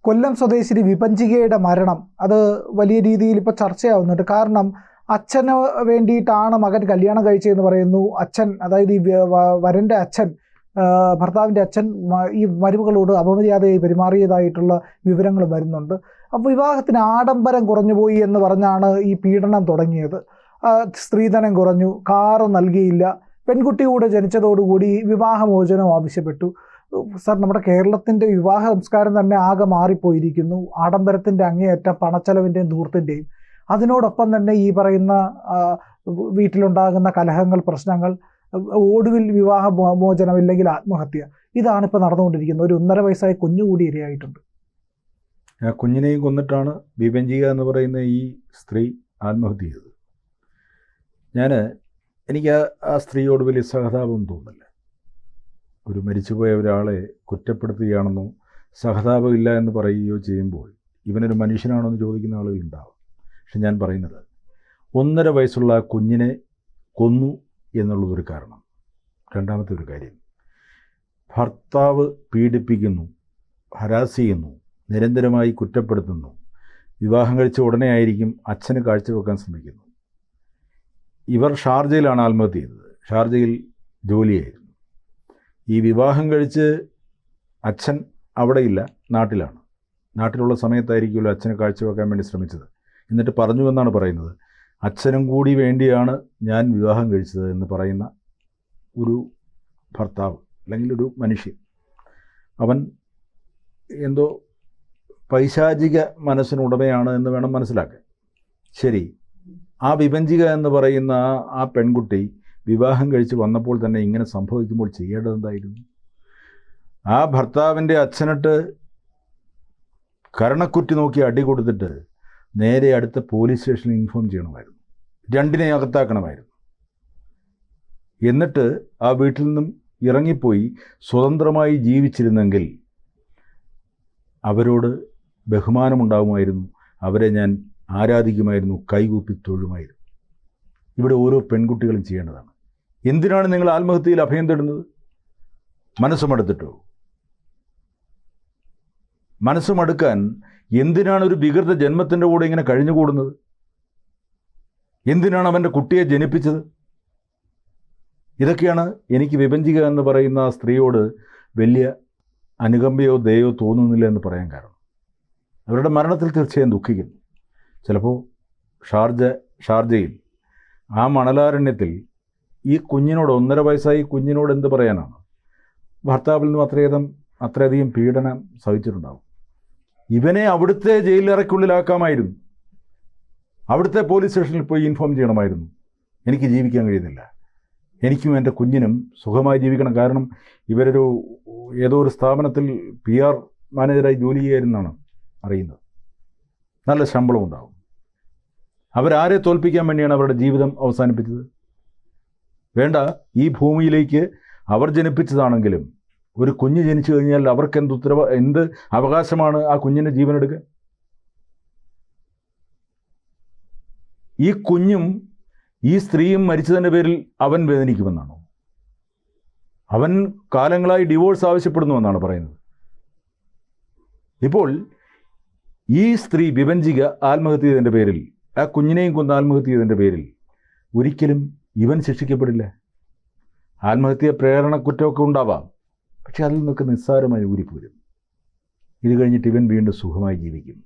കൊല്ലം സ്വദേശിനി വിപഞ്ചികയുടെ മരണം അത് വലിയ രീതിയിൽ ഇപ്പോൾ ചർച്ചയാവുന്നുണ്ട്. കാരണം അച്ഛന് വേണ്ടിയിട്ടാണ് മകൻ കല്യാണം കഴിച്ചതെന്ന് പറയുന്നു. അച്ഛൻ, അതായത് ഈ വരൻ്റെ അച്ഛൻ, ഭർത്താവിൻ്റെ അച്ഛൻ ഈ മരുമകളോട് അപമര്യാദയായി പെരുമാറിയതായിട്ടുള്ള വിവരങ്ങൾ വരുന്നുണ്ട്. അപ്പോൾ വിവാഹത്തിന് ആഡംബരം കുറഞ്ഞുപോയി എന്ന് പറഞ്ഞാണ് ഈ പീഡനം തുടങ്ങിയത്. സ്ത്രീധനം കുറഞ്ഞു, കാറ് നൽകിയില്ല, പെൺകുട്ടി കൂടെ ജനിച്ചതോടുകൂടി വിവാഹമോചനം ആവശ്യപ്പെട്ടു. സാർ, നമ്മുടെ കേരളത്തിൻ്റെ വിവാഹ സംസ്കാരം തന്നെ ആകെ മാറിപ്പോയിരിക്കുന്നു. ആഡംബരത്തിൻ്റെ അങ്ങേയറ്റം, പണച്ചെലവിൻ്റെയും ധൂർത്തിൻ്റെയും. അതിനോടൊപ്പം തന്നെ ഈ പറയുന്ന വീട്ടിലുണ്ടാകുന്ന കലഹങ്ങൾ, പ്രശ്നങ്ങൾ, ഒടുവിൽ വിവാഹ മോചനം ഇല്ലെങ്കിൽ ആത്മഹത്യ. ഇതാണിപ്പോൾ നടന്നുകൊണ്ടിരിക്കുന്നത്. ഒരു 1.5 വയസ്സായ കുഞ്ഞുകൂടി ഇരയായിട്ടുണ്ട്. കുഞ്ഞിനെയും കൊന്നിട്ടാണ് വിപഞ്ചിക എന്ന് പറയുന്ന ഈ സ്ത്രീ ആത്മഹത്യ ചെയ്തത്. എനിക്ക് ആ സ്ത്രീയോട് വലിയ സഹതാപം തോന്നില്ല. ഒരു മരിച്ചുപോയ ഒരാളെ കുറ്റപ്പെടുത്തുകയാണെന്നോ സഹതാപമില്ല എന്ന് പറയുകയോ ചെയ്യുമ്പോൾ ഇവനൊരു മനുഷ്യനാണോ എന്ന് ചോദിക്കുന്ന ആളുകളുണ്ടാവും. പക്ഷെ ഞാൻ പറയുന്നത് 1.5 വയസ്സുള്ള ആ കുഞ്ഞിനെ കൊന്നു എന്നുള്ളതൊരു കാരണം. രണ്ടാമത്തെ ഒരു കാര്യം, ഭർത്താവ് പീഡിപ്പിക്കുന്നു, ഹരാസ് ചെയ്യുന്നു, നിരന്തരമായി കുറ്റപ്പെടുത്തുന്നു. വിവാഹം കഴിച്ച ഉടനെ ആയിരിക്കും അച്ഛന് കാഴ്ചവെക്കാൻ ശ്രമിക്കുന്നു. ഇവർ ഷാർജയിലാണ് ആത്മഹത്യ ചെയ്തത്. ഷാർജയിൽ ജോലിയായിരുന്നു. ഈ വിവാഹം കഴിച്ച് അച്ഛൻ അവിടെയില്ല, നാട്ടിലാണ്. നാട്ടിലുള്ള സമയത്തായിരിക്കുമല്ലോ അച്ഛനെ കാഴ്ചവെക്കാൻ വേണ്ടി ശ്രമിച്ചത്. എന്നിട്ട് പറഞ്ഞു എന്നാണ് പറയുന്നത്, അച്ഛനും കൂടി വേണ്ടിയാണ് ഞാൻ വിവാഹം കഴിച്ചത് എന്ന് പറയുന്ന ഒരു ഭർത്താവ് അല്ലെങ്കിൽ ഒരു മനുഷ്യൻ. അവൻ എന്തോ പൈശാചിക മനസ്സിനുടമയാണ് എന്ന് വേണം മനസ്സിലാക്കാൻ. ശരി, ആ വിപഞ്ചിക എന്ന് പറയുന്ന ആ പെൺകുട്ടി വിവാഹം കഴിച്ച് വന്നപ്പോൾ തന്നെ ഇങ്ങനെ സംഭവിക്കുമ്പോൾ ചെയ്യേണ്ടത് എന്തായിരുന്നു? ആ ഭർത്താവിൻ്റെ അച്ഛനിട്ട് കരണക്കുറ്റി നോക്കി അടി കൊടുത്തിട്ട് നേരെ അടുത്ത പോലീസ് സ്റ്റേഷനിൽ ഇൻഫോം ചെയ്യണമായിരുന്നു. രണ്ടിനെ അകത്താക്കണമായിരുന്നു. എന്നിട്ട് ആ വീട്ടിൽ നിന്നും ഇറങ്ങിപ്പോയി സ്വതന്ത്രമായി ജീവിച്ചിരുന്നെങ്കിൽ അവരോട് ബഹുമാനമുണ്ടാകുമായിരുന്നു. അവരെ ഞാൻ ആരാധിക്കുമായിരുന്നു, കൈകൂപ്പി തൊഴുമായിരുന്നു. ഇവിടെ ഓരോ പെൺകുട്ടികളും ചെയ്യേണ്ടതാണ്. എന്തിനാണ് നിങ്ങൾ ആത്മഹത്യയിൽ അഭയം തേടുന്നത്? മനസ്സുമടുത്തിട്ടോ? മനസ്സുമടുക്കാൻ എന്തിനാണ് ഒരു വികൃത ജന്മത്തിൻ്റെ കൂടെ ഇങ്ങനെ കഴിഞ്ഞുകൂടുന്നത്? എന്തിനാണ് അവൻ്റെ കുട്ടിയെ ജനിപ്പിച്ചത്? ഇതൊക്കെയാണ് എനിക്ക് വിപഞ്ചിക എന്ന് പറയുന്ന ആ സ്ത്രീയോട് വലിയ അനുകമ്പയോ ദയോ തോന്നുന്നില്ല എന്ന് പറയാൻ കാരണം. അവരുടെ മരണത്തിൽ തീർച്ചയായും ദുഃഖിക്കുന്നു. ചിലപ്പോൾ ഷാർജയിൽ ആ മണലാരണ്യത്തിൽ ഈ കുഞ്ഞിനോട്, 1.5 വയസ്സായി കുഞ്ഞിനോട് എന്ത് പറയാനാണ്? ഭർത്താവിൽ നിന്നും അത്രയധികം പീഡനം സഹിച്ചിട്ടുണ്ടാകും. ഇവനെ അവിടുത്തെ ജയിലറയ്ക്കുള്ളിലാക്കാമായിരുന്നു. അവിടുത്തെ പോലീസ് സ്റ്റേഷനിൽ പോയി ഇൻഫോം ചെയ്യണമായിരുന്നു, എനിക്ക് ജീവിക്കാൻ കഴിയുന്നില്ല, എനിക്കും എൻ്റെ കുഞ്ഞിനും സുഖമായി ജീവിക്കണം. കാരണം ഇവരൊരു ഏതോ ഒരു സ്ഥാപനത്തിൽ PR മാനേജറായി ജോലി ചെയ്യായിരുന്നാണ് അറിയുന്നത്. നല്ല ശമ്പളം ഉണ്ടാകും. അവരാരെ തോൽപ്പിക്കാൻ വേണ്ടിയാണ് അവരുടെ ജീവിതം അവസാനിപ്പിച്ചത്? വേണ്ട, ഈ ഭൂമിയിലേക്ക് അവർ ജനിപ്പിച്ചതാണെങ്കിലും ഒരു കുഞ്ഞ് ജനിച്ചു കഴിഞ്ഞാൽ അവർക്ക് എന്ത് അവകാശമാണ് ആ കുഞ്ഞിൻ്റെ ജീവനെടുക്കാൻ? ഈ കുഞ്ഞും ഈ സ്ത്രീയും മരിച്ചതിൻ്റെ പേരിൽ അവൻ വേദനിക്കുമെന്നാണോ? അവൻ കാലങ്ങളായി ഡിവോഴ്സ് ആവശ്യപ്പെടുന്നുവെന്നാണ് പറയുന്നത്. ഇപ്പോൾ ഈ സ്ത്രീ വിപഞ്ചിക ആത്മഹത്യ ചെയ്തതിൻ്റെ പേരിൽ, ആ കുഞ്ഞിനെയും കൊന്ന് ആത്മഹത്യ ചെയ്തതിൻ്റെ പേരിൽ ഒരിക്കലും ഇവൻ ശിക്ഷിക്കപ്പെടില്ല. ആത്മഹത്യ പ്രേരണക്കുറ്റമൊക്കെ ഉണ്ടാവാം, പക്ഷെ അതിൽ നിന്നൊക്കെ നിസ്സാരമായി ഊരിപ്പോരും. ഇത് കഴിഞ്ഞിട്ട് ഇവൻ വീണ്ടും സുഖമായി ജീവിക്കും.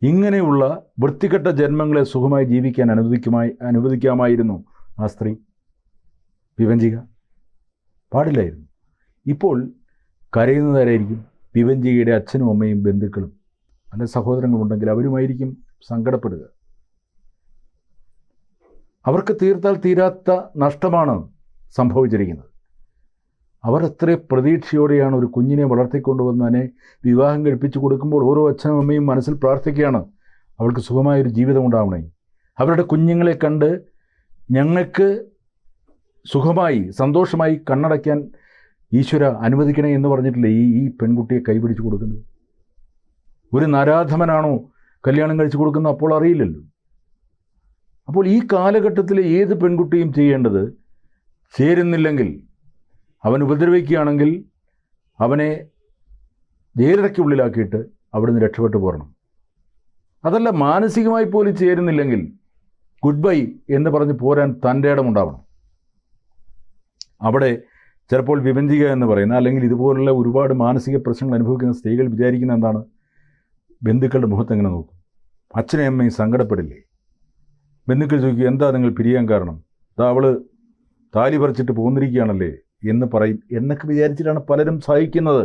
ഇങ്ങനെയുള്ള വൃത്തികെട്ട ജന്മങ്ങളെ സുഖമായി ജീവിക്കാൻ അനുവദിക്കാമായിരുന്നു ആ സ്ത്രീ വിപഞ്ചിക. പാടില്ലായിരുന്നു. ഇപ്പോൾ കരയുന്നതാരായിരിക്കും? വിപഞ്ചികയുടെ അച്ഛനും അമ്മയും ബന്ധുക്കളും, അല്ലെ സഹോദരങ്ങളുണ്ടെങ്കിൽ അവരുമായിരിക്കും സങ്കടപ്പെടുക. അവർക്ക് തീർത്താൽ തീരാത്ത നഷ്ടമാണ് സംഭവിച്ചിരിക്കുന്നത്. അവർ എത്ര പ്രതീക്ഷയോടെയാണ് ഒരു കുഞ്ഞിനെ വളർത്തിക്കൊണ്ടുവന്നതിനെ വിവാഹം കഴിപ്പിച്ച് കൊടുക്കുമ്പോൾ ഓരോ അച്ഛനും അമ്മയും മനസ്സിൽ പ്രാർത്ഥിക്കുകയാണ്, അവൾക്ക് സുഖമായൊരു ജീവിതം ഉണ്ടാവണേ, അവരുടെ കുഞ്ഞുങ്ങളെ കണ്ട് ഞങ്ങൾക്ക് സുഖമായി സന്തോഷമായി കണ്ണടയ്ക്കാൻ ഈശ്വര അനുവദിക്കണേ എന്ന് പറഞ്ഞിട്ടില്ലേ ഈ പെൺകുട്ടിയെ കൈപിടിച്ച് കൊടുക്കുന്നത്? ഒരു നരാധമനാണോ കല്യാണം കഴിച്ച് കൊടുക്കുന്നത്? അപ്പോൾ അറിയില്ലല്ലോ. അപ്പോൾ ഈ കാലഘട്ടത്തിലെ ഏത് പെൺകുട്ടിയും ചെയ്യേണ്ടത്, ചേരുന്നില്ലെങ്കിൽ, അവൻ ഉപദ്രവിക്കുകയാണെങ്കിൽ അവനെ ജയിലറയ്ക്കുള്ളിലാക്കിയിട്ട് അവിടുന്ന് രക്ഷപ്പെട്ടു പോരണം. അതല്ല, മാനസികമായി പോലും ചേരുന്നില്ലെങ്കിൽ ഗുഡ് ബൈ എന്ന് പറഞ്ഞ് പോരാൻ തൻ്റെ ഇടമുണ്ടാവണം. അവിടെ ചിലപ്പോൾ വിഭജിക എന്ന് പറയുന്ന അല്ലെങ്കിൽ ഇതുപോലുള്ള ഒരുപാട് മാനസിക പ്രശ്നങ്ങൾ അനുഭവിക്കുന്ന സ്ത്രീകൾ വിചാരിക്കുന്ന എന്താണ്? ബന്ധുക്കളുടെ മുഖത്ത് എങ്ങനെ നോക്കും? അച്ഛനെയും അമ്മയും സങ്കടപ്പെടില്ലേ? ബന്ധുക്കൾ ചോദിക്കും, എന്താ നിങ്ങൾ പിരിയാൻ കാരണം? അവള് താലി പറിച്ചിട്ട് പോന്നിരിക്കുകയാണല്ലേ എന്ന് പറയും എന്നൊക്കെ വിചാരിച്ചിട്ടാണ് പലരും സഹിക്കുന്നത്.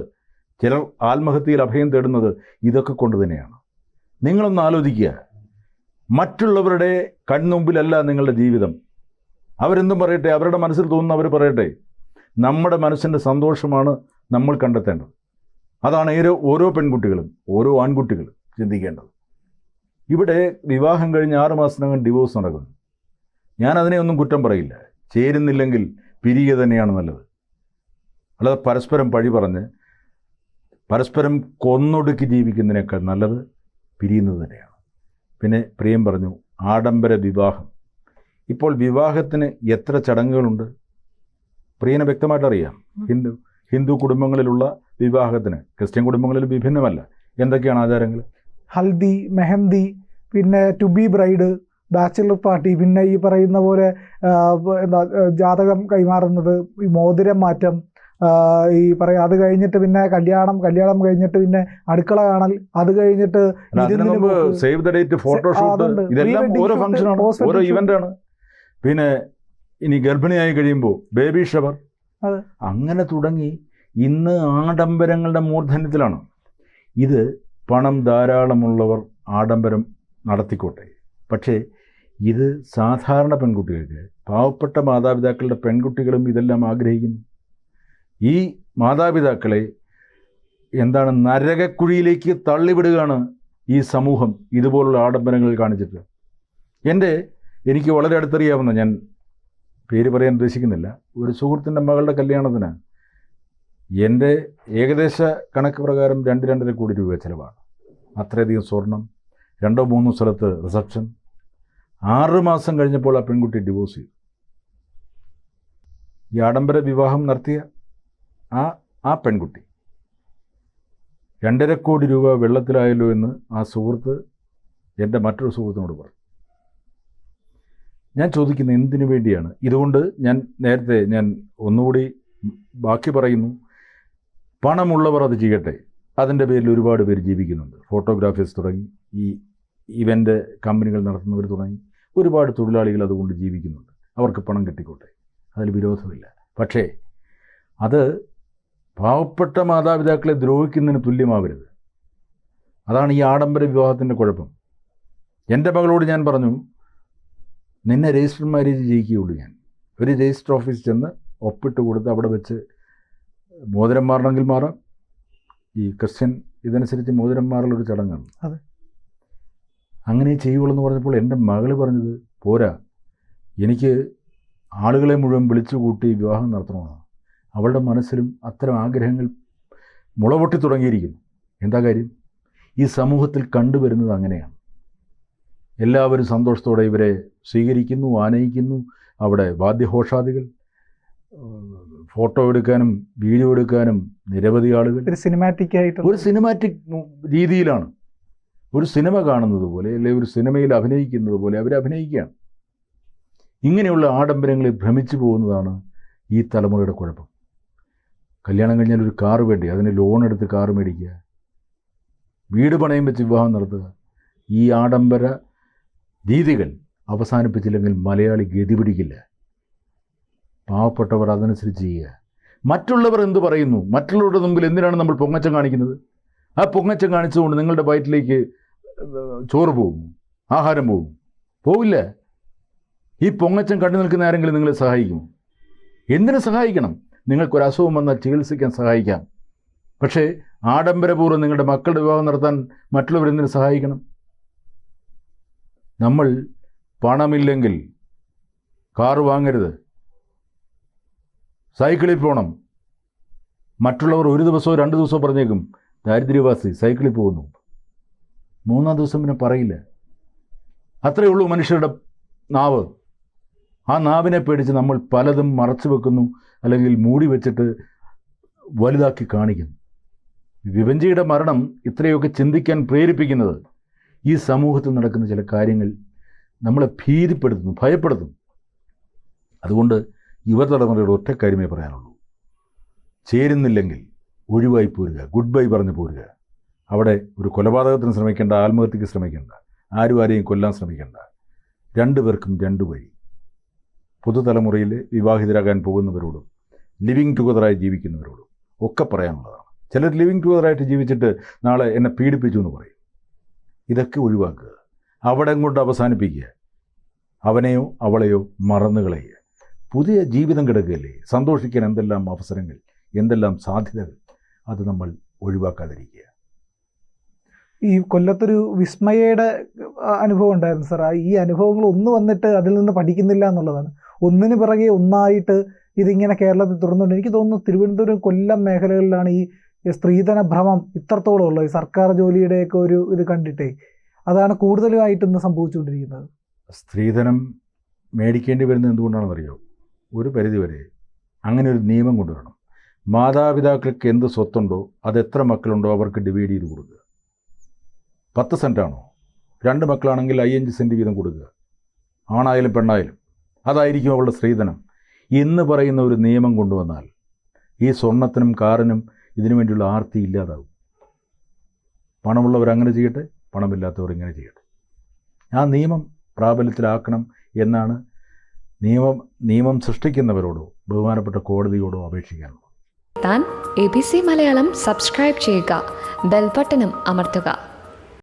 ചിലർ ആത്മഹത്യയിൽ അഭയം തേടുന്നത് ഇതൊക്കെ കൊണ്ട് തന്നെയാണ്. നിങ്ങളൊന്ന് ആലോചിക്കുക, മറ്റുള്ളവരുടെ കൺമുമ്പിലല്ല നിങ്ങളുടെ ജീവിതം. അവരെന്തും പറയട്ടെ, അവരുടെ മനസ്സിൽ തോന്നുന്ന അവർ പറയട്ടെ. നമ്മുടെ മനസ്സിൻ്റെ സന്തോഷമാണ് നമ്മൾ കണ്ടെത്തേണ്ടത്. അതാണ് ഓരോ പെൺകുട്ടികളും ഓരോ ആൺകുട്ടികളും ചിന്തിക്കേണ്ടത്. ഇവിടെ വിവാഹം കഴിഞ്ഞ് 6 മാസത്തിനകം ഡിവോഴ്സ് നടക്കുന്നു. ഞാനതിനെ ഒന്നും കുറ്റം പറയില്ല. ചേരുന്നില്ലെങ്കിൽ പിരിയുക തന്നെയാണ് നല്ലത്. അല്ലാതെ പരസ്പരം പഴി പറഞ്ഞ് പരസ്പരം കൊന്നൊടുക്കി ജീവിക്കുന്നതിനേക്കാൾ നല്ലത് പിരിയുന്നത് തന്നെയാണ്. പിന്നെ പ്രിയം പറഞ്ഞു, ആഡംബര വിവാഹം. ഇപ്പോൾ വിവാഹത്തിന് എത്ര ചടങ്ങുകളുണ്ട്? പ്രിയനെ വ്യക്തമായിട്ട് അറിയാം. ഹിന്ദു കുടുംബങ്ങളിലുള്ള വിവാഹത്തിന് ക്രിസ്ത്യൻ കുടുംബങ്ങളിൽ വിഭിന്നമല്ല. എന്തൊക്കെയാണ് ആചാരങ്ങൾ? ഹൽദി, മെഹന്തി, പിന്നെ to be bride, bachelor party, പിന്നെ ഈ പറയുന്ന പോലെ ജാതകം കൈമാറുന്നത്, ഈ മോതിരം മാറ്റം, അത് കഴിഞ്ഞിട്ട് പിന്നെ കല്യാണം കഴിഞ്ഞിട്ട് പിന്നെ അടുക്കള കാണൽ, അത് കഴിഞ്ഞിട്ട് സേവ് ദ ഡേറ്റ്, ഫോട്ടോഷൂട്ട്, ഇതെല്ലാം ഓരോ ഫംഗ്ഷനാണ്, ഓരോ ഇവന്റാണ്. പിന്നെ ഇനി ഗർഭിണിയായി കഴിയുമ്പോൾ ബേബി ഷവർ, അങ്ങനെ തുടങ്ങി ഇന്ന് ആഡംബരങ്ങളുടെ മൂർധന്യത്തിലാണ്. ഇത് പണം ധാരാളമുള്ളവർ ആഡംബരം നടത്തിക്കോട്ടെ. പക്ഷേ ഇത് സാധാരണ പെൺകുട്ടികൾക്ക്, പാവപ്പെട്ട മാതാപിതാക്കളുടെ പെൺകുട്ടികളും ഇതെല്ലാം ആഗ്രഹിക്കുന്നു. ഈ മാതാപിതാക്കളെ നരകക്കുഴിയിലേക്ക് തള്ളിവിടുകയാണ് ഈ സമൂഹം ഇതുപോലുള്ള ആഡംബരങ്ങൾ കാണിച്ചിട്ട്. എനിക്ക് വളരെ അടുത്തറിയാവുന്ന, ഞാൻ പേര് പറയാൻ ഉദ്ദേശിക്കുന്നില്ല, ഒരു സുഹൃത്തിൻ്റെ മകളുടെ കല്യാണത്തിന് എൻ്റെ ഏകദേശ കണക്ക് പ്രകാരം 2-2.5 കോടി രൂപ ചിലവാണ്. അത്രയധികം സ്വർണം, 2-3 സ്ഥലത്ത് റിസപ്ഷൻ. 6 മാസം കഴിഞ്ഞപ്പോൾ ആ പെൺകുട്ടി ഡിവോഴ്സ് ചെയ്തു. ഈ ആഡംബര വിവാഹം നടത്തിയ ആ പെൺകുട്ടി 2.5 കോടി രൂപ വെള്ളത്തിലായല്ലോ എന്ന് ആ സുഹൃത്ത് എൻ്റെ മറ്റൊരു സുഹൃത്തിനോട് പറഞ്ഞു. ഞാൻ ചോദിക്കുന്നത് എന്തിനു വേണ്ടിയാണ്? ഇതുകൊണ്ട് ഞാൻ ഒന്നുകൂടി ബാക്കി പറയുന്നു. പണമുള്ളവർ അത് ചെയ്യട്ടെ. അതിൻ്റെ പേരിൽ ഒരുപാട് പേര് ജീവിക്കുന്നുണ്ട്. ഫോട്ടോഗ്രാഫേഴ്സ് തുടങ്ങി, ഈ ഇവൻ്റ് കമ്പനികൾ നടത്തുന്നവർ തുടങ്ങി ഒരുപാട് തൊഴിലാളികൾ അതുകൊണ്ട് ജീവിക്കുന്നുണ്ട്. അവർക്ക് പണം കിട്ടിക്കോട്ടെ, അതിൽ വിരോധമില്ല. പക്ഷേ അത് പാവപ്പെട്ട മാതാപിതാക്കളെ ദ്രോഹിക്കുന്നതിന് തുല്യമാവരുത്. അതാണ് ഈ ആഡംബര വിവാഹത്തിൻ്റെ കുഴപ്പം. എൻ്റെ മകളോട് ഞാൻ പറഞ്ഞു, നിന്നെ രജിസ്റ്റർ മാരേജ് ചെയ്യിക്കുകയുള്ളൂ. ഞാൻ ഒരു രജിസ്റ്റർ ഓഫീസിൽ ചെന്ന് ഒപ്പിട്ട് കൊടുത്ത് അവിടെ വെച്ച് മോതിരം മാറണമെങ്കിൽ മാറാം. ഈ ക്രിസ്ത്യൻ ഇതനുസരിച്ച് മോതിരം മാറലൊരു ചടങ്ങാണ്. അതെ, അങ്ങനെ ചെയ്യുള്ളൂ എന്ന് പറഞ്ഞപ്പോൾ എൻ്റെ മകൾ പറഞ്ഞത്, പോരാ, എനിക്ക് ആളുകളെ മുഴുവൻ വിളിച്ചു കൂട്ടി വിവാഹം നടത്തണമെന്നാണ്. അവളുടെ മനസ്സിലും അത്തരം ആഗ്രഹങ്ങൾ മുളപൊട്ടി തുടങ്ങിയിരിക്കുന്നു. എന്താ കാര്യം? ഈ സമൂഹത്തിൽ കണ്ടുവരുന്നത് അങ്ങനെയാണ്. എല്ലാവരും സന്തോഷത്തോടെ ഇവരെ സ്വീകരിക്കുന്നു, ആനയിക്കുന്നു. അവിടെ വാദ്യഘോഷാദികൾ, ഫോട്ടോ എടുക്കാനും വീഡിയോ എടുക്കാനും നിരവധി ആളുകൾ. ഒരു സിനിമാറ്റിക് രീതിയിലാണ്, ഒരു സിനിമ കാണുന്നത് പോലെ, അല്ലെങ്കിൽ ഒരു സിനിമയിൽ അഭിനയിക്കുന്നത് പോലെ അവർ അഭിനയിക്കുകയാണ്. ഇങ്ങനെയുള്ള ആഡംബരങ്ങളിൽ ഭ്രമിച്ചു പോകുന്നതാണ് ഈ തലമുറയുടെ കുഴപ്പം. കല്യാണം കഴിഞ്ഞാൽ ഒരു കാറ് വേണ്ടി, അതിന് ലോൺ എടുത്ത് കാറ് മേടിക്കുക, വീട് പണയം വെച്ച് വിവാഹം നടത്തുക. ഈ ആഡംബര രീതികൾ അവസാനിപ്പിച്ചില്ലെങ്കിൽ മലയാളി ഗതി പിടിക്കില്ല. പാവപ്പെട്ടവർ അതനുസരിച്ച് ചെയ്യുക. മറ്റുള്ളവർ എന്ത് പറയുന്നു, മറ്റുള്ളവരുടെ മുമ്പിൽ എന്തിനാണ് നമ്മൾ പൊങ്ങച്ചം കാണിക്കുന്നത്? ആ പൊങ്ങച്ചം കാണിച്ചുകൊണ്ട് നിങ്ങളുടെ വയറ്റിലേക്ക് ചോറ് പോകും, ആഹാരം പോകും? പോവില്ല. ഈ പൊങ്ങച്ചം കണ്ടു നിൽക്കുന്ന ആരെങ്കിലും നിങ്ങളെ സഹായിക്കുമോ? എന്തിനു സഹായിക്കണം? നിങ്ങൾക്കൊരു അസുഖം വന്നാൽ ചികിത്സിക്കാൻ സഹായിക്കാം. പക്ഷേ ആഡംബരപൂർവ്വം നിങ്ങളുടെ മക്കളുടെ വിവാഹം നടത്താൻ മറ്റുള്ളവരെന്തിനു സഹായിക്കണം? നമ്മൾ പണമില്ലെങ്കിൽ കാറ് വാങ്ങരുത്, സൈക്കിളിൽ പോകണം. മറ്റുള്ളവർ 1 ദിവസമോ 2 ദിവസമോ പറഞ്ഞേക്കും, ദാരിദ്ര്യവാസി സൈക്കിളിൽ പോകുന്നു. 3-ാം ദിവസം പിന്നെ പറയില്ല. അത്രയേ ഉള്ളൂ മനുഷ്യരുടെ നാവ്. ആ നാവിനെ പേടിച്ച് നമ്മൾ പലതും മറച്ചു വെക്കുന്നു, അല്ലെങ്കിൽ മൂടി വെച്ചിട്ട് വലുതാക്കി കാണിക്കുന്നു. വിഭജിയുടെ മരണം ഇത്രയൊക്കെ ചിന്തിക്കാൻ പ്രേരിപ്പിക്കുന്നത് ഈ സമൂഹത്തിൽ നടക്കുന്ന ചില കാര്യങ്ങൾ നമ്മളെ ഭീതിപ്പെടുത്തുന്നു, ഭയപ്പെടുത്തുന്നു. അതുകൊണ്ട് യുവതലമുറയുടെ ഒറ്റ കാര്യമേ പറയാനുള്ളൂ: ചേരുന്നില്ലെങ്കിൽ ഒഴിവായി പോരുക, ഗുഡ് ബൈ പറഞ്ഞു പോരുക. അവിടെ ഒരു കൊലപാതകത്തിന് ശ്രമിക്കേണ്ട, ആത്മഹത്യക്ക് ശ്രമിക്കേണ്ട, ആരെയും കൊല്ലാൻ ശ്രമിക്കേണ്ട. രണ്ടുപേർക്കും രണ്ടു വഴി. പുതുതലമുറയിൽ വിവാഹിതരാകാൻ പോകുന്നവരോടും ലിവിങ് ടുഗദറായി ജീവിക്കുന്നവരോടും ഒക്കെ പറയാനുള്ളതാണ്. ചിലർ ലിവിങ് ടുഗദറായിട്ട് ജീവിച്ചിട്ട് നാളെ എന്നെ പീഡിപ്പിച്ചു എന്ന് പറയും. ഇതൊക്കെ ഒഴിവാക്കുക, അവിടെ കൊണ്ട് അവസാനിപ്പിക്കുക. അവനെയോ അവളെയോ മറന്നു കളയുക. പുതിയ ജീവിതം കിടക്കുകയല്ലേ, സന്തോഷിക്കാൻ എന്തെല്ലാം അവസരങ്ങൾ, എന്തെല്ലാം സാധ്യതകൾ, അത് നമ്മൾ ഒഴിവാക്കാതിരിക്കുക. ഈ കൊല്ലത്തൊരു വിസ്മയയുടെ അനുഭവം ഉണ്ടായിരുന്നു സാർ. ഈ അനുഭവങ്ങൾ ഒന്ന് വന്നിട്ട് അതിൽ നിന്ന് പഠിക്കുന്നില്ല എന്നുള്ളതാണ്. ഒന്നിന് പിറകെ ഒന്നായിട്ട് ഇതിങ്ങനെ കേരളത്തിൽ തുറന്നുകൊണ്ട് എനിക്ക് തോന്നുന്നു തിരുവനന്തപുരം, കൊല്ലം മേഖലകളിലാണ് ഈ സ്ത്രീധന ഭ്രമം ഇത്രത്തോളം ഉള്ളത്. ഈ സർക്കാർ ജോലിയുടെയൊക്കെ ഒരു ഇത് കണ്ടിട്ടേ അതാണ് കൂടുതലുമായിട്ട് ഇന്ന് സംഭവിച്ചുകൊണ്ടിരിക്കുന്നത്. സ്ത്രീധനം മേടിക്കേണ്ടി വരുന്നത് എന്തുകൊണ്ടാണെന്നറിയോ? ഒരു പരിധിവരെ അങ്ങനെ ഒരു നിയമം കൊണ്ടുവരണം. മാതാപിതാക്കൾക്ക് എന്ത് സ്വത്തുണ്ടോ അത് എത്ര മക്കളുണ്ടോ അവർക്ക് ഡിവൈഡ് ചെയ്ത് കൊടുക്കുക. 10 സെൻറ്റാണോ, 2 മക്കളാണെങ്കിൽ 5 സെൻറ്റ് വീതം കൊടുക്കുക, ആണായാലും പെണ്ണായാലും. അതായിരിക്കും അവളുടെ സ്ത്രീധനം എന്ന് പറയുന്ന ഒരു നിയമം കൊണ്ടുവന്നാൽ ഈ സ്വർണത്തിനും കാറിനും ഇതിനു വേണ്ടിയുള്ള ആർത്തി ഇല്ലാതാവും. പണമുള്ളവർ അങ്ങനെ ചെയ്യട്ടെ, പണമില്ലാത്തവർ ഇങ്ങനെ ചെയ്യട്ടെ. ആ നിയമം പ്രാബല്യത്തിലാക്കണം എന്നാണ് നിയമം സൃഷ്ടിക്കുന്നവരോടോ ബഹുമാനപ്പെട്ട കോടതിയോടോ അപേക്ഷിക്കാനുള്ളത്. താൻ ABC മലയാളം സബ്സ്ക്രൈബ് ചെയ്യുക, ബെൽ ബട്ടണും അമർത്തുക.